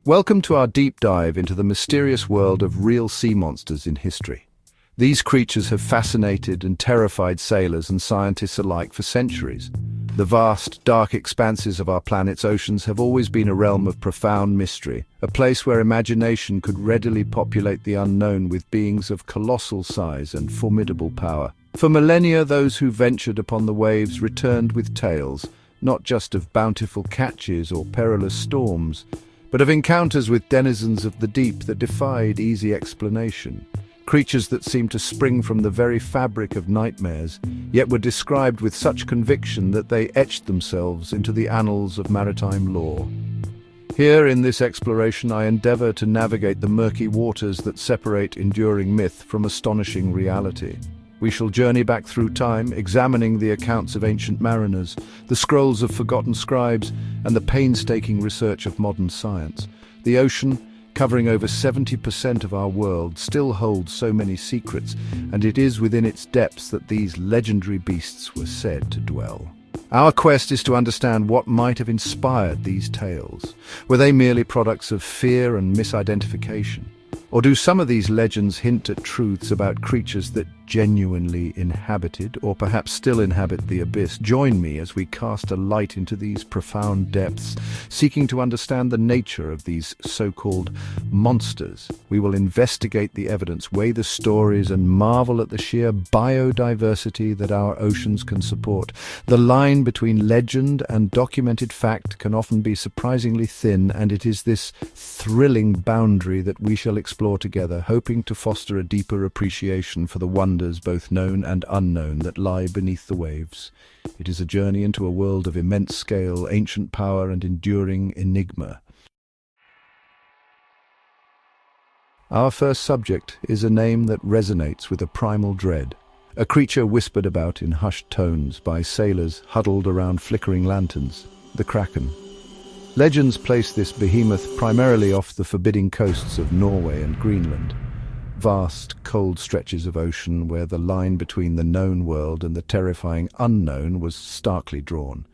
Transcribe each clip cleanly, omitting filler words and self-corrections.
Welcome to our deep dive into the mysterious world of real sea monsters in history. These creatures have fascinated and terrified sailors and scientists alike for centuries. The vast, dark expanses of our planet's oceans have always been a realm of profound mystery, a place where imagination could readily populate the unknown with beings of colossal size and formidable power. For millennia, those who ventured upon the waves returned with tales, not just of bountiful catches or perilous storms, but of encounters with denizens of the deep that defied easy explanation. Creatures that seemed to spring from the very fabric of nightmares, yet were described with such conviction that they etched themselves into the annals of maritime lore. Here in this exploration I endeavor to navigate the murky waters that separate enduring myth from astonishing reality. We shall journey back through time, examining the accounts of ancient mariners, the scrolls of forgotten scribes, and the painstaking research of modern science. The ocean, covering over 70% of our world, still holds so many secrets, and it is within its depths that these legendary beasts were said to dwell. Our quest is to understand what might have inspired these tales. Were they merely products of fear and misidentification? Or do some of these legends hint at truths about creatures that genuinely inhabited, or perhaps still inhabit, the abyss? Join me as we cast a light into these profound depths, seeking to understand the nature of these so-called monsters. We will investigate the evidence, weigh the stories, and marvel at the sheer biodiversity that our oceans can support. The line between legend and documented fact can often be surprisingly thin, and it is this thrilling boundary that we shall explore together, hoping to foster a deeper appreciation for the wonders, both known and unknown, that lie beneath the waves. It is a journey into a world of immense scale, ancient power, and enduring enigma. Our first subject is a name that resonates with a primal dread, a creature whispered about in hushed tones by sailors huddled around flickering lanterns: the Kraken. Legends place this behemoth primarily off the forbidding coasts of Norway and Greenland, vast, cold stretches of ocean where the line between the known world and the terrifying unknown was starkly drawn.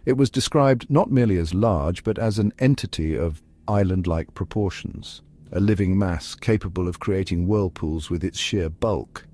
It was described not merely as large, but as an entity of island-like proportions, a living mass capable of creating whirlpools with its sheer bulk.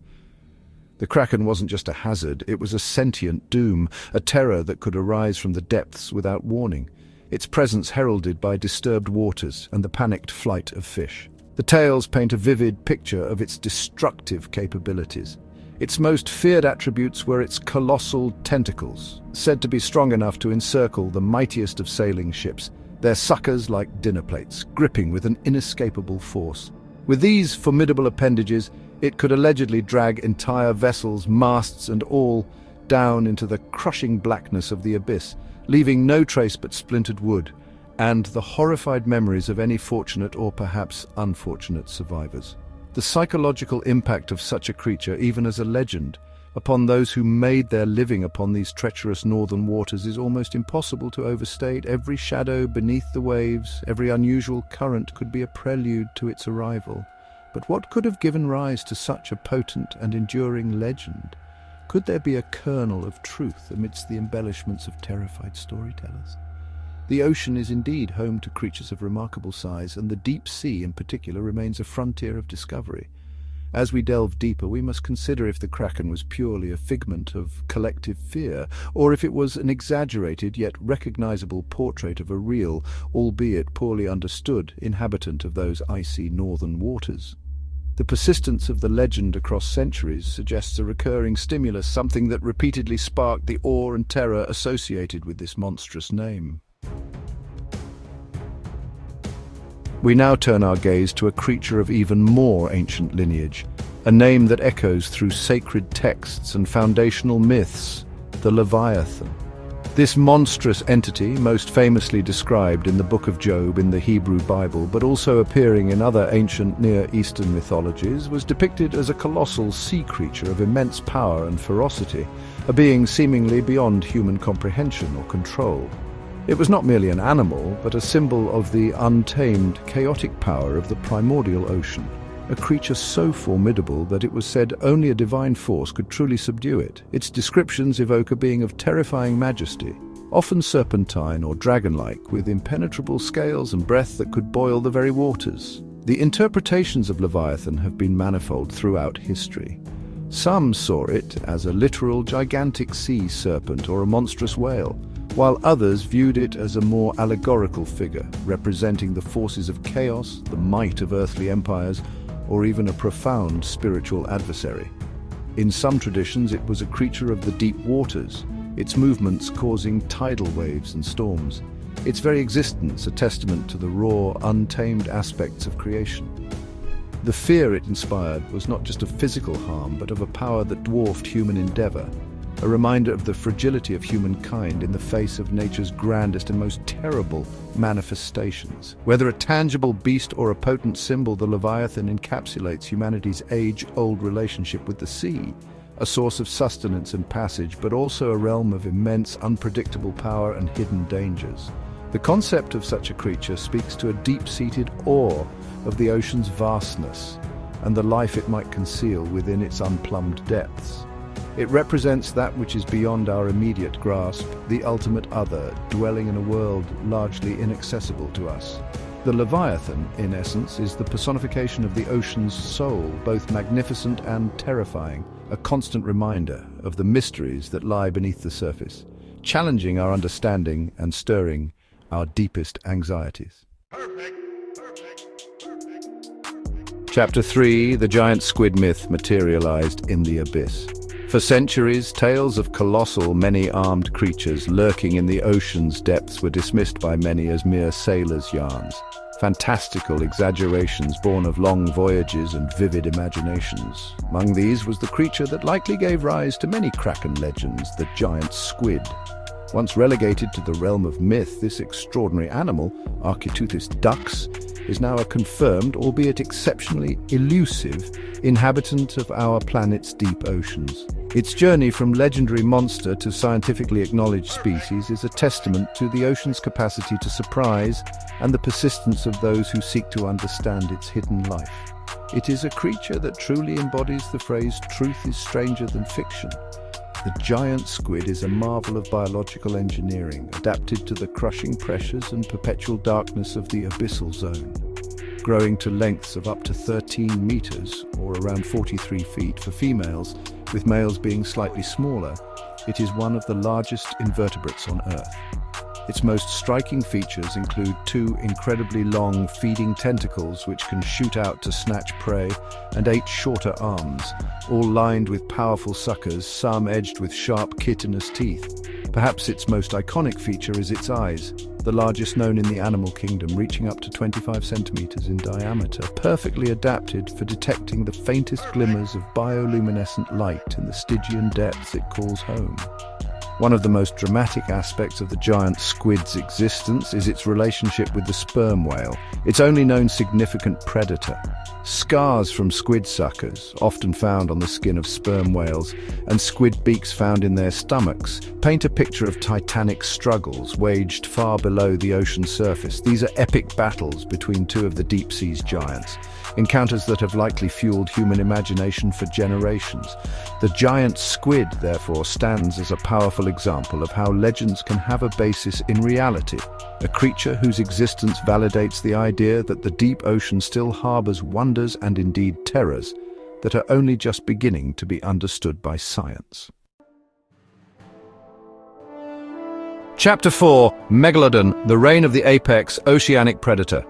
The Kraken wasn't just a hazard, it was a sentient doom, a terror that could arise from the depths without warning, its presence heralded by disturbed waters and the panicked flight of fish. The tales paint a vivid picture of its destructive capabilities. Its most feared attributes were its colossal tentacles, said to be strong enough to encircle the mightiest of sailing ships, their suckers like dinner plates, gripping with an inescapable force. With these formidable appendages, it could allegedly drag entire vessels, masts and all, down into the crushing blackness of the abyss, leaving no trace but splintered wood, and the horrified memories of any fortunate or perhaps unfortunate survivors. The psychological impact of such a creature, even as a legend, upon those who made their living upon these treacherous northern waters is almost impossible to overstate. Every shadow beneath the waves, every unusual current could be a prelude to its arrival. But what could have given rise to such a potent and enduring legend? Could there be a kernel of truth amidst the embellishments of terrified storytellers? The ocean is indeed home to creatures of remarkable size, and the deep sea in particular remains a frontier of discovery. As we delve deeper, we must consider if the Kraken was purely a figment of collective fear, or if it was an exaggerated yet recognizable portrait of a real, albeit poorly understood, inhabitant of those icy northern waters. The persistence of the legend across centuries suggests a recurring stimulus, something that repeatedly sparked the awe and terror associated with this monstrous name. We now turn our gaze to a creature of even more ancient lineage, a name that echoes through sacred texts and foundational myths: the Leviathan. This monstrous entity, most famously described in the Book of Job in the Hebrew Bible, but also appearing in other ancient Near Eastern mythologies, was depicted as a colossal sea creature of immense power and ferocity, a being seemingly beyond human comprehension or control. It was not merely an animal, but a symbol of the untamed, chaotic power of the primordial ocean, a creature so formidable that it was said only a divine force could truly subdue it. Its descriptions evoke a being of terrifying majesty, often serpentine or dragon-like, with impenetrable scales and breath that could boil the very waters. The interpretations of Leviathan have been manifold throughout history. Some saw it as a literal gigantic sea serpent or a monstrous whale, while others viewed it as a more allegorical figure, representing the forces of chaos, the might of earthly empires, or even a profound spiritual adversary. In some traditions, it was a creature of the deep waters, its movements causing tidal waves and storms, its very existence a testament to the raw, untamed aspects of creation. The fear it inspired was not just of physical harm, but of a power that dwarfed human endeavor, a reminder of the fragility of humankind in the face of nature's grandest and most terrible manifestations. Whether a tangible beast or a potent symbol, the Leviathan encapsulates humanity's age-old relationship with the sea, a source of sustenance and passage, but also a realm of immense, unpredictable power and hidden dangers. The concept of such a creature speaks to a deep-seated awe of the ocean's vastness and the life it might conceal within its unplumbed depths. It represents that which is beyond our immediate grasp, the ultimate other, dwelling in a world largely inaccessible to us. The Leviathan, in essence, is the personification of the ocean's soul, both magnificent and terrifying, a constant reminder of the mysteries that lie beneath the surface, challenging our understanding and stirring our deepest anxieties. Chapter 3: The giant squid myth materialized in the abyss. For centuries, tales of colossal, many-armed creatures lurking in the ocean's depths were dismissed by many as mere sailors' yarns, fantastical exaggerations born of long voyages and vivid imaginations. Among these was the creature that likely gave rise to many Kraken legends, the giant squid. Once relegated to the realm of myth, this extraordinary animal, Architeuthis dux, is now a confirmed, albeit exceptionally elusive, inhabitant of our planet's deep oceans. Its journey from legendary monster to scientifically acknowledged species is a testament to the ocean's capacity to surprise and the persistence of those who seek to understand its hidden life. It is a creature that truly embodies the phrase, "Truth is stranger than fiction." The giant squid is a marvel of biological engineering, adapted to the crushing pressures and perpetual darkness of the abyssal zone. Growing to lengths of up to 13 meters, or around 43 feet for females, with males being slightly smaller, it is one of the largest invertebrates on Earth. Its most striking features include 2 incredibly long feeding tentacles which can shoot out to snatch prey, and 8 shorter arms, all lined with powerful suckers, some edged with sharp chitinous teeth. Perhaps its most iconic feature is its eyes, the largest known in the animal kingdom, reaching up to 25 centimeters in diameter, perfectly adapted for detecting the faintest glimmers of bioluminescent light in the Stygian depths it calls home. One of the most dramatic aspects of the giant squid's existence is its relationship with the sperm whale, its only known significant predator. Scars from squid suckers, often found on the skin of sperm whales, and squid beaks found in their stomachs, paint a picture of titanic struggles waged far below the ocean surface. These are epic battles between 2 of the deep sea's giants, encounters that have likely fueled human imagination for generations. The giant squid, therefore, stands as a powerful example of how legends can have a basis in reality, a creature whose existence validates the idea that the deep ocean still harbors wonders and indeed terrors that are only just beginning to be understood by science. Chapter 4: Megalodon, the reign of the apex oceanic predator.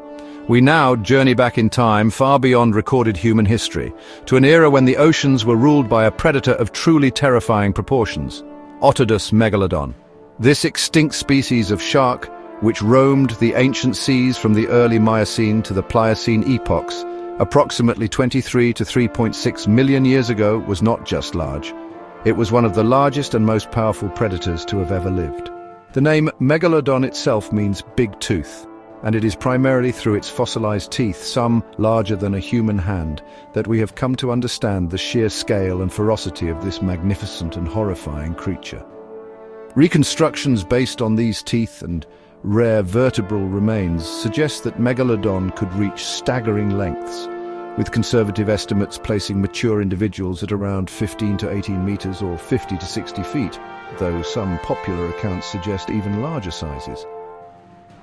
We now journey back in time, far beyond recorded human history, to an era when the oceans were ruled by a predator of truly terrifying proportions, Otodus megalodon. This extinct species of shark, which roamed the ancient seas from the early Miocene to the Pliocene epochs, approximately 23 to 3.6 million years ago, was not just large. It was one of the largest and most powerful predators to have ever lived. The name Megalodon itself means big tooth, and it is primarily through its fossilized teeth, some larger than a human hand, that we have come to understand the sheer scale and ferocity of this magnificent and horrifying creature. Reconstructions based on these teeth and rare vertebral remains suggest that Megalodon could reach staggering lengths, with conservative estimates placing mature individuals at around 15 to 18 meters or 50 to 60 feet. though some popular accounts suggest even larger sizes.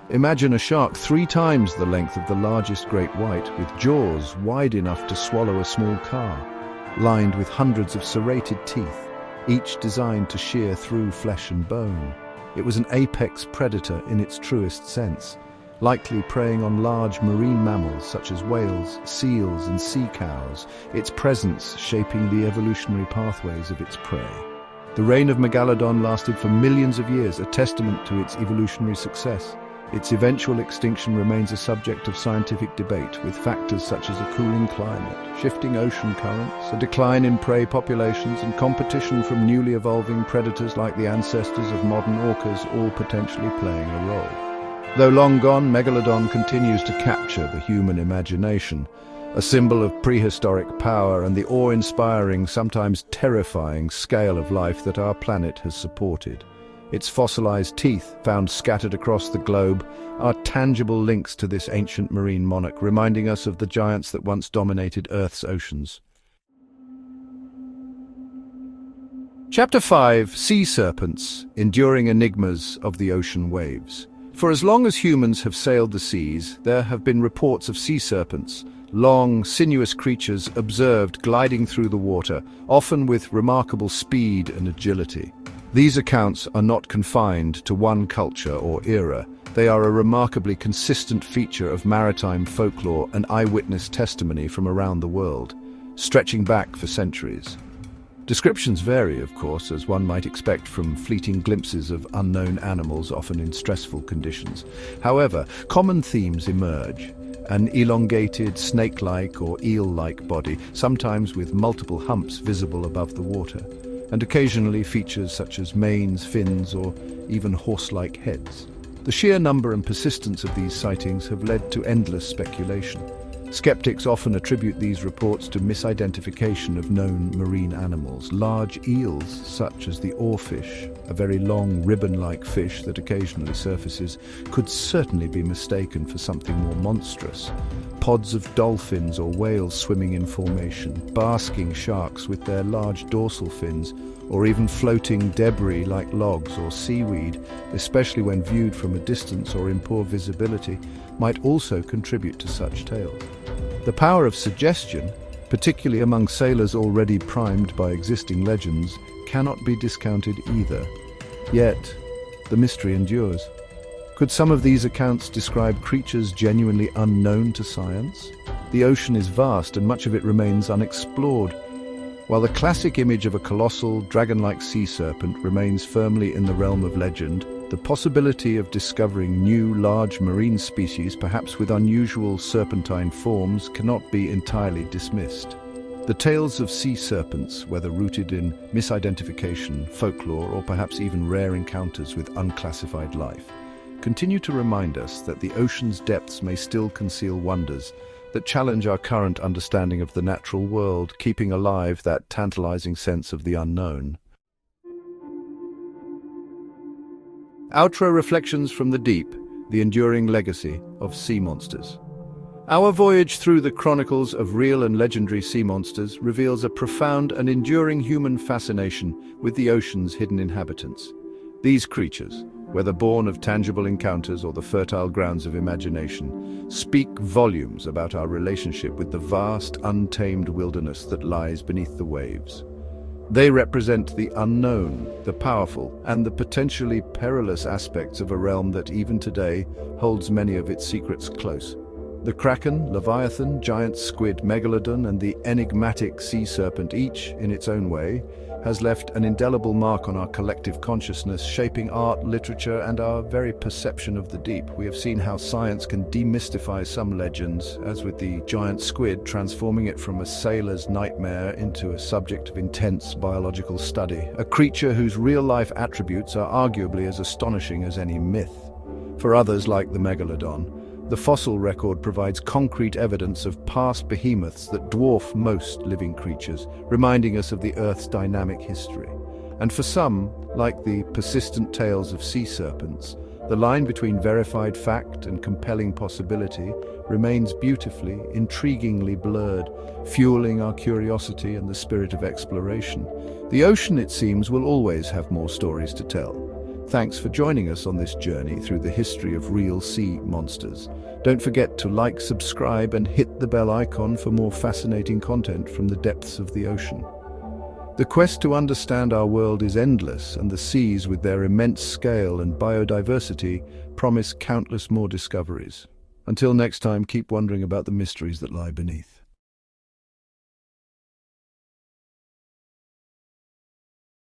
Imagine a shark 3 times the length of the largest great white, with jaws wide enough to swallow a small car, lined with hundreds of serrated teeth, each designed to shear through flesh and bone. It was an apex predator in its truest sense, likely preying on large marine mammals such as whales, seals, and sea cows, its presence shaping the evolutionary pathways of its prey. The reign of Megalodon lasted for millions of years, a testament to its evolutionary success. Its eventual extinction remains a subject of scientific debate, with factors such as a cooling climate, shifting ocean currents, a decline in prey populations, and competition from newly evolving predators like the ancestors of modern orcas all potentially playing a role. Though long gone, Megalodon continues to capture the human imagination, a symbol of prehistoric power and the awe-inspiring, sometimes terrifying scale of life that our planet has supported. Its fossilized teeth, found scattered across the globe, are tangible links to this ancient marine monarch, reminding us of the giants that once dominated Earth's oceans. Chapter 5: Sea Serpents, Enduring Enigmas of the Ocean Waves. For as long as humans have sailed the seas, there have been reports of sea serpents, long, sinuous creatures observed gliding through the water, often with remarkable speed and agility. These accounts are not confined to one culture or era. They are a remarkably consistent feature of maritime folklore and eyewitness testimony from around the world, stretching back for centuries. Descriptions vary, of course, as one might expect from fleeting glimpses of unknown animals, often in stressful conditions. However, common themes emerge. An elongated, snake-like or eel-like body, sometimes with multiple humps visible above the water, and occasionally features such as manes, fins, or even horse-like heads. The sheer number and persistence of these sightings have led to endless speculation. Skeptics often attribute these reports to misidentification of known marine animals. Large eels, such as the oarfish, a very long ribbon-like fish that occasionally surfaces, could certainly be mistaken for something more monstrous. Pods of dolphins or whales swimming in formation, basking sharks with their large dorsal fins, or even floating debris like logs or seaweed, especially when viewed from a distance or in poor visibility, might also contribute to such tales. The power of suggestion, particularly among sailors already primed by existing legends, cannot be discounted either. Yet, the mystery endures. Could some of these accounts describe creatures genuinely unknown to science? The ocean is vast and much of it remains unexplored. While the classic image of a colossal, dragon-like sea serpent remains firmly in the realm of legend, the possibility of discovering new, large marine species, perhaps with unusual serpentine forms, cannot be entirely dismissed. The tales of sea serpents, whether rooted in misidentification, folklore, or perhaps even rare encounters with unclassified life, continue to remind us that the ocean's depths may still conceal wonders that challenge our current understanding of the natural world, keeping alive that tantalizing sense of the unknown. Outro Reflections from the Deep, the enduring legacy of sea monsters. Our voyage through the chronicles of real and legendary sea monsters reveals a profound and enduring human fascination with the ocean's hidden inhabitants. These creatures, whether born of tangible encounters or the fertile grounds of imagination, speak volumes about our relationship with the vast, untamed wilderness that lies beneath the waves. They represent the unknown, the powerful, and the potentially perilous aspects of a realm that even today holds many of its secrets close. The Kraken, Leviathan, giant squid, Megalodon, and the enigmatic sea serpent, each, in its own way, has left an indelible mark on our collective consciousness, shaping art, literature, and our very perception of the deep. We have seen how science can demystify some legends, as with the giant squid, transforming it from a sailor's nightmare into a subject of intense biological study, a creature whose real-life attributes are arguably as astonishing as any myth. For others, like the Megalodon, the fossil record provides concrete evidence of past behemoths that dwarf most living creatures, reminding us of the Earth's dynamic history. And for some, like the persistent tales of sea serpents, The line between verified fact and compelling possibility remains beautifully, intriguingly blurred, fueling our curiosity and the spirit of exploration. The ocean, it seems, will always have more stories to tell. Thanks for joining us on this journey through the history of real sea monsters. Don't forget to like, subscribe, and hit the bell icon for more fascinating content from the depths of the ocean. The quest to understand our world is endless, and the seas, with their immense scale and biodiversity, promise countless more discoveries. Until next time, keep wondering about the mysteries that lie beneath.